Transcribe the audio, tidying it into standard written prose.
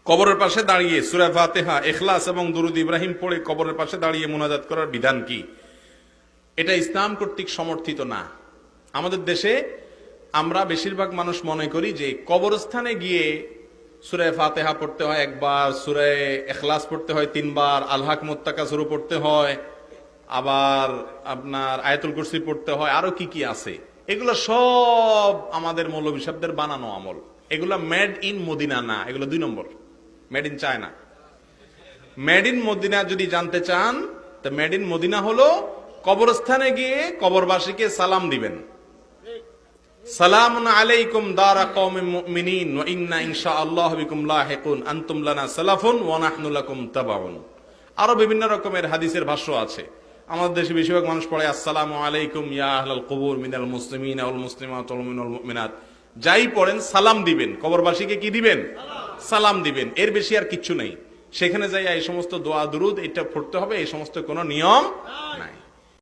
কবরের পাশে দাঁড়িয়ে সূরা ফাতিহা, ইখলাস এবং দুরূদ ইব্রাহিম পড়ে কবরের পাশে দাঁড়িয়ে মুনাজাত করার বিধান কি? এটা ইসলাম কর্তৃক সমর্থিত না। আমাদের দেশে আমরা বেশিরভাগ মানুষ মনে করি যে কবরস্থানে গিয়ে সূরা ফাতিহা পড়তে হয় একবার, সূরা ইখলাস পড়তে হয় 3 বার, আল-হাক মুত্তাকাসির পড়তে হয়, আবার আপনার আয়াতুল কুরসি পড়তে হয়, আরো কি কি আছে। এগুলো সব আমাদের মৌলভী সাহেবদের বানানো আমল। এগুলো মেড ইন মদিনা না, এগুলো 2 নম্বর, made in China. Made in Madina যদি জানতে চান, তো মেড ইন মদিনা হলো কবরস্থানে গিয়ে কবরবাসীকে সালাম দিবেন, সালামুন আলাইকুম দারা কওমিন মুমিনিন ওয়া ইন্না ইনশাআল্লাহু বিকুম লাহিকুন আনতুম লানা সালাফুন ওয়া নাহনু লাকুম তাবাউন। আরো বিভিন্ন রকমের হাদিসের ভাষ্য আছে। আমাদের দেশে বেশিরভাগ মানুষ পড়ে আসসালামু আলাইকুম ইয়া আহলাল কুবুর মিনাল মুসলিমিনা ওয়াল মুসলিমাত ওয়াল মুমিনুল মুমিনাত। যাই পড়েন সালাম দিবেন, কবরবাসীকে কি দিবেন? সালাম দিবেন। এর বেশি আর কিচ্ছু নেই। সেখানে যাই এই সমস্ত দোয়া দুরুদ এটা পড়তে হবে, এই সমস্ত কোনো নিয়ম নাই।